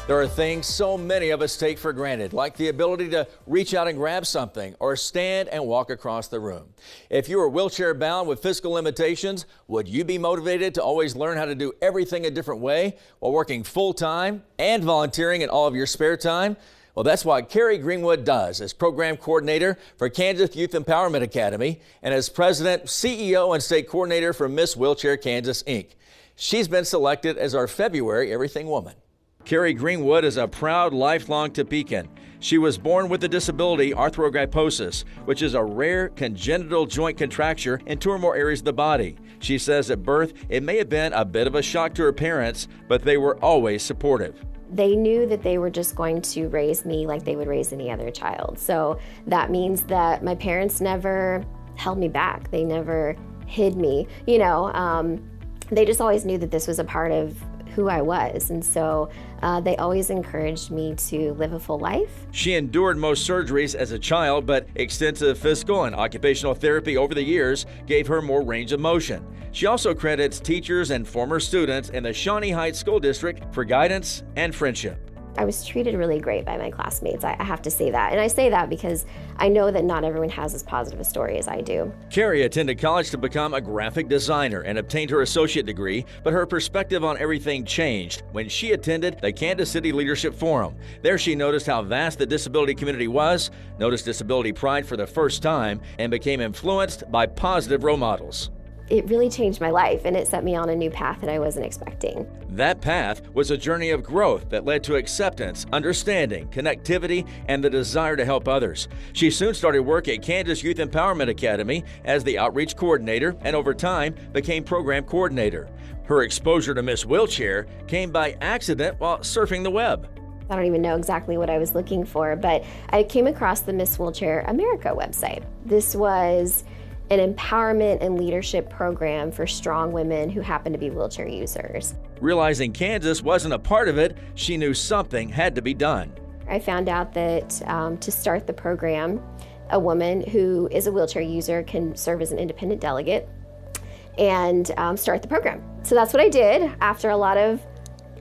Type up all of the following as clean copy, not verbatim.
There are things so many of us take for granted, like the ability to reach out and grab something or stand and walk across the room. If you were wheelchair bound with physical limitations, would you be motivated to always learn how to do everything a different way while working full time and volunteering in all of your spare time? Well, that's what Carrie Greenwood does as program coordinator for Kansas Youth Empowerment Academy and as president, CEO, and state coordinator for Miss Wheelchair Kansas, Inc. She's been selected as our February Everything Woman. Carrie Greenwood is a proud lifelong Topecan. She was born with the disability arthrogryposis, which is a rare congenital joint contracture in two or more areas of the body. She says at birth it may have been a bit of a shock to her parents, but they were always supportive. They knew that they were just going to raise me like they would raise any other child. So that means that my parents never held me back. They never hid me. They just always knew that this was a part of who I was. And so they always encouraged me to live a full life. She endured most surgeries as a child, but extensive physical and occupational therapy over the years gave her more range of motion. She also credits teachers and former students in the Shawnee Heights School District for guidance and friendship. I was treated really great by my classmates. I have to say that. And I say that because I know that not everyone has as positive a story as I do. Carrie attended college to become a graphic designer and obtained her associate degree, but her perspective on everything changed when she attended the Kansas City Leadership Forum. There she noticed how vast the disability community was, noticed disability pride for the first time, and became influenced by positive role models. It really changed my life, and it set me on a new path that I wasn't expecting. That path was a journey of growth that led to acceptance, understanding, connectivity, and the desire to help others. She soon started work at Kansas Youth Empowerment Academy as the outreach coordinator and over time became program coordinator. Her exposure to Miss Wheelchair came by accident while surfing the web. I don't even know exactly what I was looking for, but I came across the Miss Wheelchair America website. This was an empowerment and leadership program for strong women who happen to be wheelchair users. Realizing Kansas wasn't a part of it, she knew something had to be done. I found out that to start the program, a woman who is a wheelchair user can serve as an independent delegate and start the program. So that's what I did after a lot of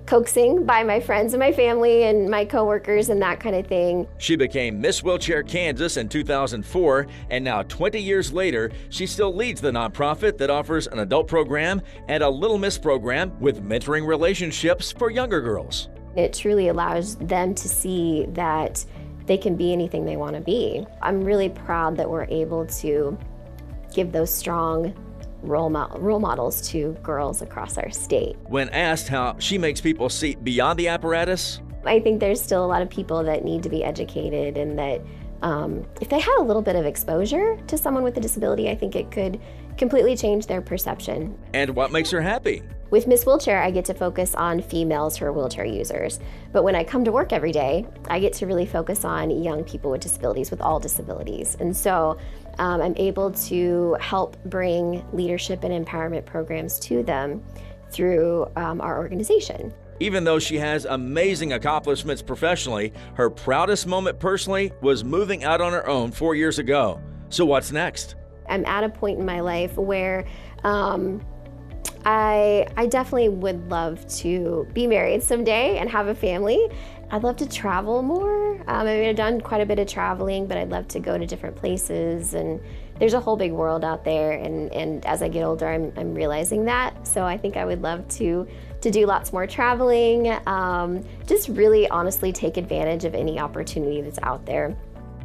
coaxing by my friends and my family and my coworkers and that kind of thing. She became Miss Wheelchair Kansas in 2004, and now 20 years later, she still leads the nonprofit that offers an adult program and a Little Miss program with mentoring relationships for younger girls. It truly allows them to see that they can be anything they want to be. I'm really proud that we're able to give those strong role models to girls across our state. When asked how she makes people see beyond the apparatus, I think there's still a lot of people that need to be educated, and that if they had a little bit of exposure to someone with a disability, I think it could completely change their perception. And what makes her happy? With Miss Wheelchair, I get to focus on females who are wheelchair users. But when I come to work every day, I get to really focus on young people with disabilities, with all disabilities. And so I'm able to help bring leadership and empowerment programs to them through our organization. Even though she has amazing accomplishments professionally, her proudest moment personally was moving out on her own 4 years ago. So what's next? I'm at a point in my life where I definitely would love to be married someday and have a family. I'd love to travel more. I've done quite a bit of traveling, but I'd love to go to different places, and there's a whole big world out there, and as I get older, I'm realizing that. So I think I would love to do lots more traveling, just really honestly take advantage of any opportunity that's out there.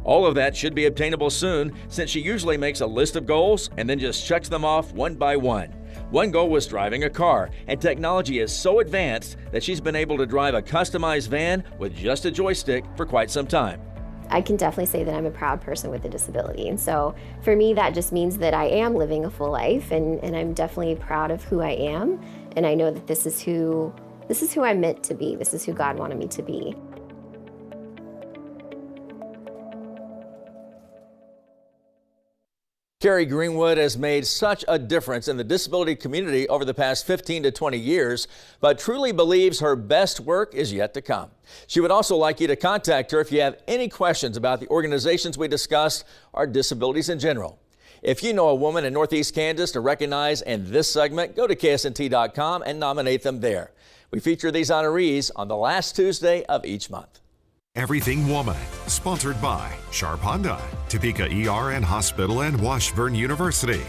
All of that should be obtainable soon, since she usually makes a list of goals and then just checks them off one by one. One goal was driving a car, and technology is so advanced that she's been able to drive a customized van with just a joystick for quite some time. I can definitely say that I'm a proud person with a disability, and so for me that just means that I am living a full life, and I'm definitely proud of who I am, and I know that this is who I'm meant to be. This is who God wanted me to be. Carrie Greenwood has made such a difference in the disability community over the past 15 to 20 years, but truly believes her best work is yet to come. She would also like you to contact her if you have any questions about the organizations we discussed or disabilities in general. If you know a woman in Northeast Kansas to recognize in this segment, go to KSNT.com and nominate them there. We feature these honorees on the last Tuesday of each month. Everything Woman, sponsored by Sharp Honda, Topeka ER and Hospital, and Washburn University.